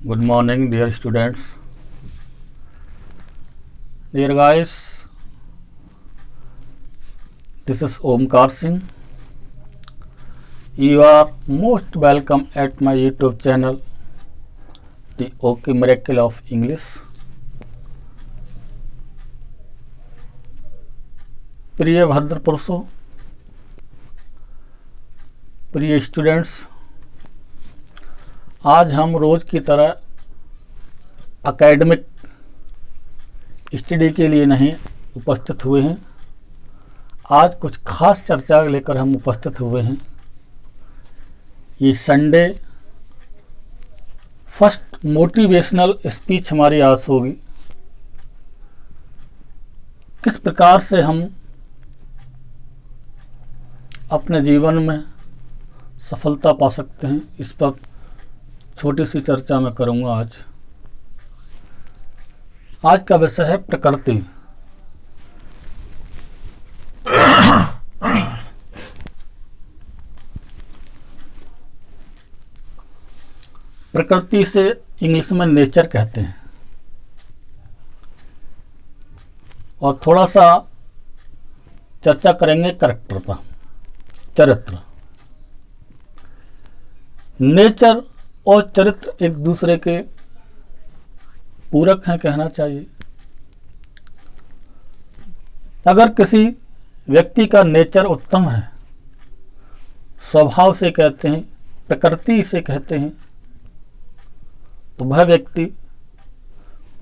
Good morning, dear students. Dear guys, this is Omkar Singh. You are most welcome at my YouTube channel, The OK Miracle of English. प्रिय भद्र पुरुषों, प्रिय students, आज हम रोज की तरह एकेडमिक स्टडी के लिए नहीं उपस्थित हुए हैं। आज कुछ खास चर्चा लेकर हम उपस्थित हुए हैं। ये संडे फर्स्ट मोटिवेशनल स्पीच हमारी आज होगी। किस प्रकार से हम अपने जीवन में सफलता पा सकते हैं, इस पर छोटी सी चर्चा मैं करूंगा। आज का विषय है प्रकृति। प्रकृति से इंग्लिश में नेचर कहते हैं। और थोड़ा सा चर्चा करेंगे कैरेक्टर पर, चरित्र। नेचर और चरित्र एक दूसरे के पूरक हैं कहना चाहिए। अगर किसी व्यक्ति का नेचर उत्तम है, स्वभाव से कहते हैं, प्रकृति से कहते हैं, तो वह व्यक्ति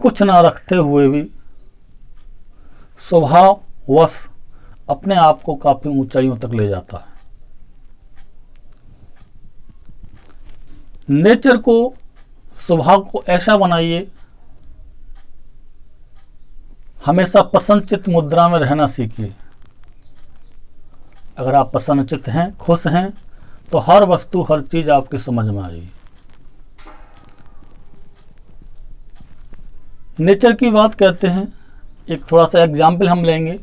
कुछ ना रखते हुए भी स्वभाववश अपने आप को काफी ऊंचाइयों तक ले जाता है। नेचर को, स्वभाव को ऐसा बनाइए, हमेशा प्रसन्नचित्त मुद्रा में रहना सीखिए। अगर आप प्रसन्नचित्त हैं, खुश हैं, तो हर वस्तु, हर चीज आपकी समझ में आएगी। नेचर की बात कहते हैं, एक थोड़ा सा एग्जाम्पल हम लेंगे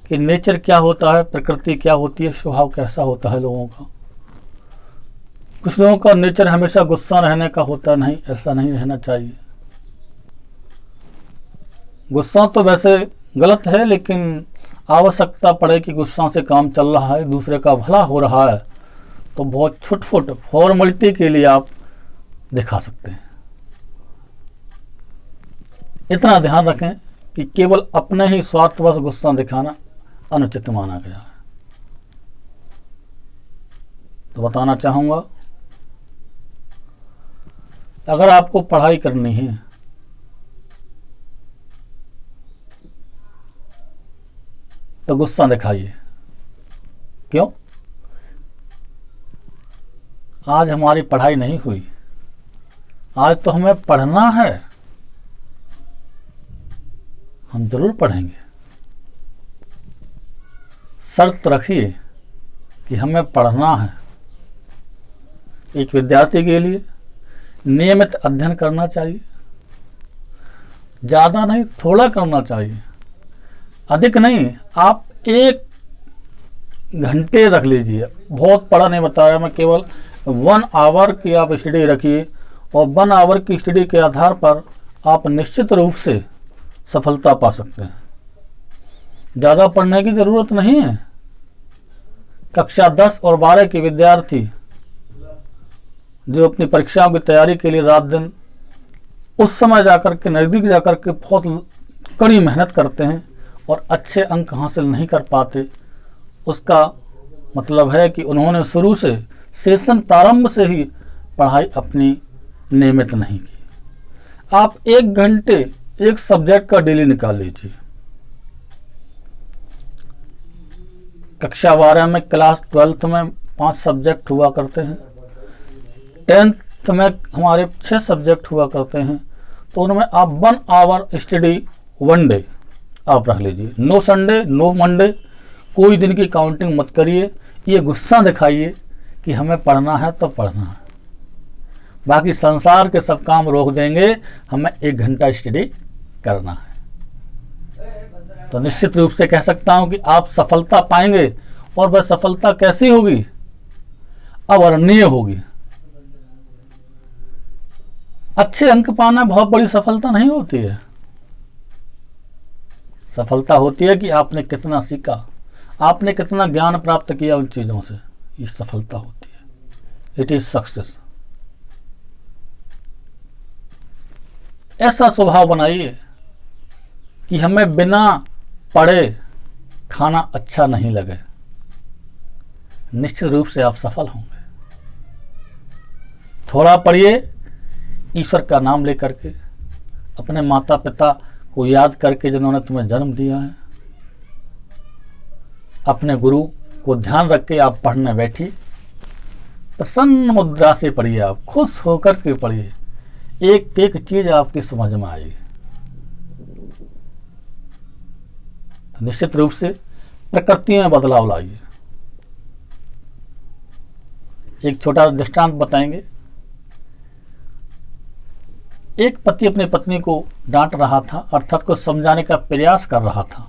कि नेचर क्या होता है, प्रकृति क्या होती है, स्वभाव कैसा होता है लोगों का। कुछ लोगों का नेचर हमेशा गुस्सा रहने का होता है। नहीं, ऐसा नहीं रहना चाहिए। गुस्सा तो वैसे गलत है, लेकिन आवश्यकता पड़े कि गुस्सा से काम चल रहा है, दूसरे का भला हो रहा है, तो बहुत छुटफुट फॉर्मेलिटी के लिए आप दिखा सकते हैं। इतना ध्यान रखें कि केवल अपने ही स्वार्थवश गुस्सा दिखाना अनुचित माना गया है। तो बताना चाहूंगा, अगर आपको पढ़ाई करनी है तो गुस्सा दिखाइए। क्यों? आज हमारी पढ़ाई नहीं हुई, आज तो हमें पढ़ना है, हम जरूर पढ़ेंगे। शर्त रखिए कि हमें पढ़ना है। एक विद्यार्थी के लिए नियमित अध्ययन करना चाहिए। ज्यादा नहीं, थोड़ा करना चाहिए, अधिक नहीं। आप 1 घंटे रख लीजिए। बहुत पढ़ा नहीं बता रहा मैं, केवल 1 आवर की आप स्टडी रखिए, और 1 आवर की स्टडी के आधार पर आप निश्चित रूप से सफलता पा सकते हैं। ज्यादा पढ़ने की जरूरत नहीं है। कक्षा 10 और 12 के विद्यार्थी जो अपनी परीक्षाओं की तैयारी के लिए रात दिन उस समय जाकर के, नजदीक जाकर के बहुत कड़ी मेहनत करते हैं और अच्छे अंक हासिल नहीं कर पाते, उसका मतलब है कि उन्होंने शुरू से, सेशन प्रारंभ से ही पढ़ाई अपनी नियमित नहीं की। आप 1 घंटे एक सब्जेक्ट का डेली निकाल लीजिए। कक्षा 12 में, क्लास 12th में 5 सब्जेक्ट हुआ करते हैं, 10th में हमारे 6 सब्जेक्ट हुआ करते हैं, तो उनमें आप 1 आवर स्टडी 1 डे आप रख लीजिए। नो संडे, नो मंडे, कोई दिन की काउंटिंग मत करिए। ये गुस्सा दिखाइए कि हमें पढ़ना है तो पढ़ना है, बाकी संसार के सब काम रोक देंगे, हमें 1 घंटा स्टडी करना है। तो निश्चित रूप से कह सकता हूं कि आप सफलता पाएंगे। और वह सफलता कैसी होगी? अवर्णनीय होगी। अच्छे अंक पाना बहुत बड़ी सफलता नहीं होती है। सफलता होती है कि आपने कितना सीखा, आपने कितना ज्ञान प्राप्त किया उन चीजों से, ये सफलता होती है। It is success. ऐसा स्वभाव बनाइए कि हमें बिना पढ़े खाना अच्छा नहीं लगे। निश्चित रूप से आप सफल होंगे। थोड़ा पढ़िए, ईश्वर का नाम लेकर के, अपने माता पिता को याद करके जिन्होंने तुम्हें जन्म दिया है, अपने गुरु को ध्यान रख के आप पढ़ने बैठिए। प्रसन्न मुद्रा से पढ़िए, आप खुश होकर के पढ़िए, एक एक चीज आपकी समझ में आएगी। तो निश्चित रूप से प्रकृति में बदलाव लाइए। एक छोटा दृष्टांत बताएंगे। एक पति अपनी पत्नी को डांट रहा था, अर्थात को समझाने का प्रयास कर रहा था।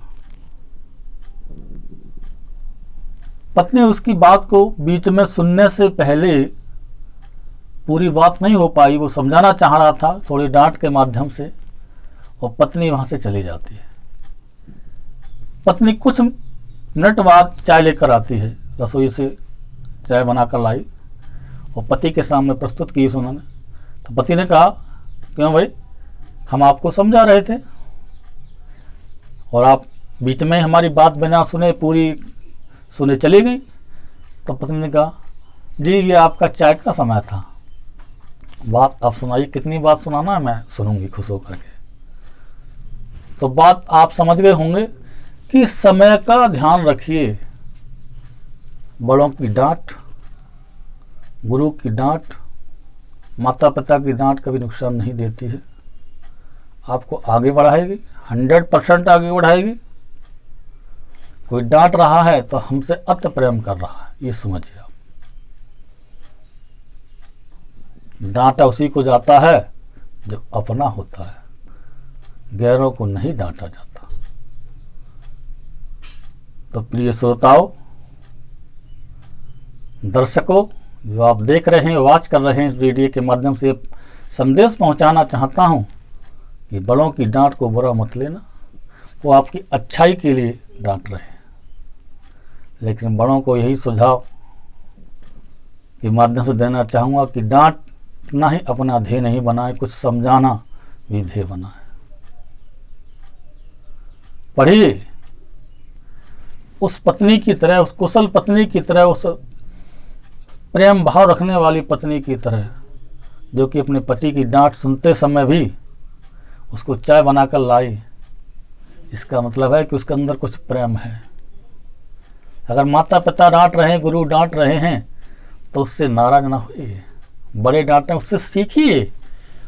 पत्नी उसकी बात को बीच में सुनने से पहले, पूरी बात नहीं हो पाई, वो समझाना चाह रहा था थोड़ी डांट के माध्यम से, और पत्नी वहां से चली जाती है। पत्नी कुछ मिनट बाद चाय लेकर आती है, रसोई से चाय बनाकर लाई और पति के सामने प्रस्तुत की उन्होंने। तो पति ने कहा, क्यों भाई, हम आपको समझा रहे थे और आप बीच में हमारी बात बिना सुने पूरी सुने चली गई। तो पत्नी ने कहा, जी ये आपका चाय का समय था, बात आप सुनाइए, कितनी बात सुनाना है, मैं सुनूंगी खुश होकर के। तो बात आप समझ गए होंगे कि समय का ध्यान रखिए। बड़ों की डांट, गुरु की डांट, माता पिता की डांट कभी नुकसान नहीं देती है, आपको आगे बढ़ाएगी, 100% आगे बढ़ाएगी। कोई डांट रहा है तो हमसे अति प्रेम कर रहा है, ये समझिए आप। डांटा उसी को जाता है जो अपना होता है, गैरों को नहीं डांटा जाता। तो प्रिय श्रोताओं, दर्शकों, जो आप देख रहे हैं, वॉच कर रहे हैं, इस वीडियो के माध्यम से संदेश पहुंचाना चाहता हूं कि बड़ों की डांट को बुरा मत लेना, वो आपकी अच्छाई के लिए डांट रहे हैं। लेकिन बड़ों को यही सुझाव के माध्यम से देना चाहूँगा कि डांटना ही अपना ध्येय नहीं बनाए, कुछ समझाना भी ध्येय बनाए। पढ़िए, उस पत्नी की तरह, उस कुशल पत्नी की तरह, उस प्रेम भाव रखने वाली पत्नी की तरह, जो कि अपने पति की डांट सुनते समय भी उसको चाय बनाकर लाई। इसका मतलब है कि उसके अंदर कुछ प्रेम है। अगर माता पिता डांट रहे हैं, गुरु डांट रहे हैं, तो उससे नाराज ना होइए। बड़े डांटे, उससे सीखिए,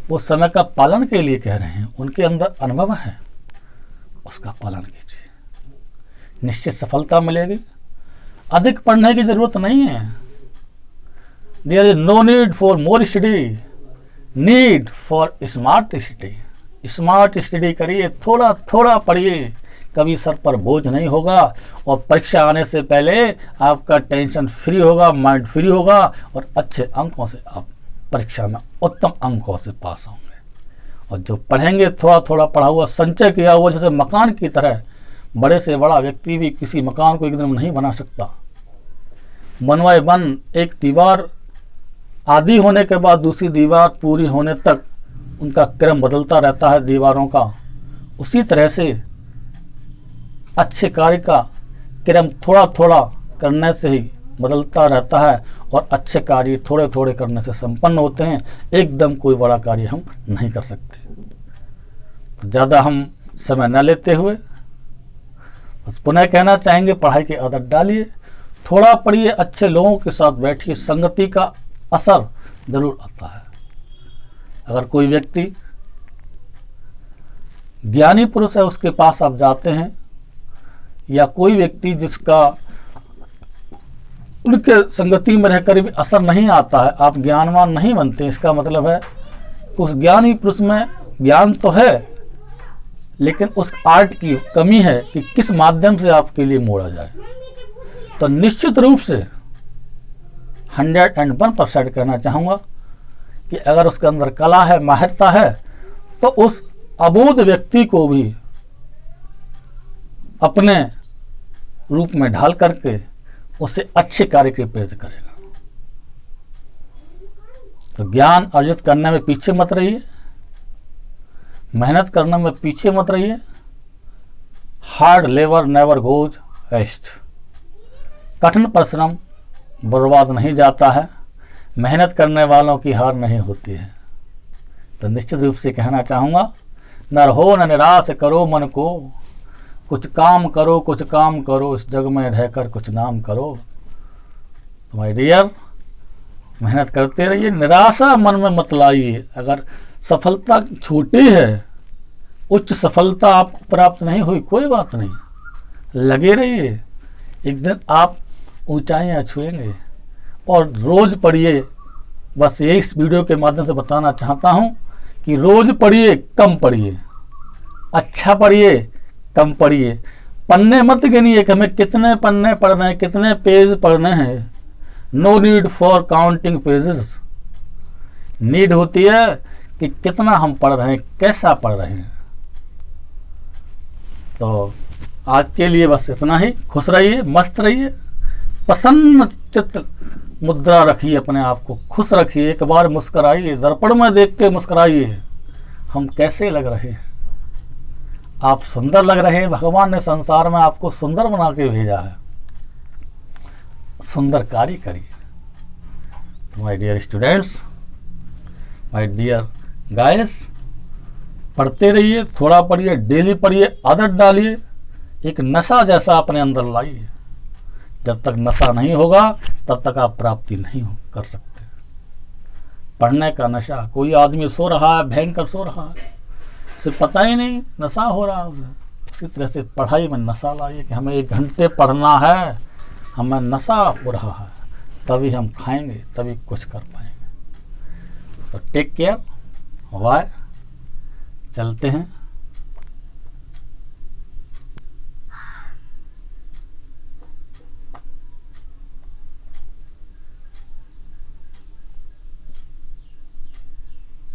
वो समय का पालन के लिए कह रहे हैं, उनके अंदर अनुभव है, उसका पालन कीजिए, निश्चित सफलता मिलेगी। अधिक पढ़ने की जरूरत नहीं है। There is no need for more study, need for smart study. Smart study करिए, थोड़ा थोड़ा पढ़िए, कभी सर पर बोझ नहीं होगा और परीक्षा आने से पहले आपका टेंशन फ्री होगा, माइंड फ्री होगा और अच्छे अंकों से आप परीक्षा में उत्तम अंकों से पास होंगे। और जो पढ़ेंगे, थोड़ा थोड़ा पढ़ा हुआ संचय किया हुआ, जैसे मकान की तरह, बड़े से बड़ा व्यक्ति भी किसी मकान को एकदम नहीं बना सकता। वन बाय वन, एक दीवार आधी होने के बाद दूसरी दीवार पूरी होने तक उनका क्रम बदलता रहता है दीवारों का। उसी तरह से अच्छे कार्य का क्रम थोड़ा थोड़ा करने से ही बदलता रहता है और अच्छे कार्य थोड़े थोड़े करने से संपन्न होते हैं। एकदम कोई बड़ा कार्य हम नहीं कर सकते। तो ज़्यादा हम समय न लेते हुए बस पुनः कहना चाहेंगे, पढ़ाई की आदत डालिए, थोड़ा पढ़िए, अच्छे लोगों के साथ बैठिए, संगति का असर जरूर आता है। अगर कोई व्यक्ति ज्ञानी पुरुष है, उसके पास आप जाते हैं, या कोई व्यक्ति जिसका उनके संगति में रहकर भी असर नहीं आता है, आप ज्ञानवान नहीं बनते, इसका मतलब है कि उस ज्ञानी पुरुष में ज्ञान तो है, लेकिन उस आर्ट की कमी है कि किस माध्यम से आपके लिए मोड़ा जाए। तो निश्चित रूप से 101% कहना चाहूँगा कि अगर उसके अंदर कला है, माहिरता है, तो उस अबोध व्यक्ति को भी अपने रूप में ढाल करके उससे अच्छे कार्य के प्रेरित करेगा। तो ज्ञान अर्जित करने में पीछे मत रहिए, मेहनत करने में पीछे मत रहिए। Hard labour never goes waste. कठिन परिश्रम बर्बाद नहीं जाता है, मेहनत करने वालों की हार नहीं होती है। तो निश्चित रूप से कहना चाहूँगा, न रहो न निराश करो मन को, कुछ काम करो कुछ काम करो, इस जग में रहकर कुछ नाम करो। तो माय डियर, मेहनत करते रहिए, निराशा मन में मत लाइए। अगर सफलता छोटी है, उच्च सफलता आपको प्राप्त नहीं हुई, कोई बात नहीं, लगे रहिए, एक दिन आप ऊंचाइयां छुएंगे। और रोज पढ़िए, बस यही इस वीडियो के माध्यम से बताना चाहता हूं कि रोज पढ़िए, कम पढ़िए, अच्छा पढ़िए, कम पढ़िए। पन्ने मत गिनिए कि हमें कितने पन्ने पढ़ने हैं, कितने पेज पढ़ने हैं। No need for counting pages. Need होती है कि कितना हम पढ़ रहे हैं, कैसा पढ़ रहे हैं। तो आज के लिए बस इतना ही। खुश रहिए, मस्त रहिए, प्रसन्न चित्त मुद्रा रखिए, अपने आप को खुश रखिए। एक बार मुस्कुराइए, दर्पण में देख के मुस्कुराइए, हम कैसे लग रहे हैं। आप सुंदर लग रहे हैं, भगवान ने संसार में आपको सुंदर बना के भेजा है। सुंदर कार्य करिए। तो my dear students, my dear guys, पढ़ते रहिए, थोड़ा पढ़िए, डेली पढ़िए, आदत डालिए, एक नशा जैसा अपने अंदर लाइए। जब तक नशा नहीं होगा तब तक आप प्राप्ति नहीं कर सकते। पढ़ने का नशा, कोई आदमी सो रहा है, भयंकर सो रहा है, उसे पता ही नहीं नशा हो रहा है उसे। उसी तरह से पढ़ाई में नशा लाइए कि हमें 1 घंटे पढ़ना है, हमें नशा हो रहा है, तभी हम खाएंगे, तभी कुछ कर पाएंगे। तो टेक केयर, बाय, चलते हैं।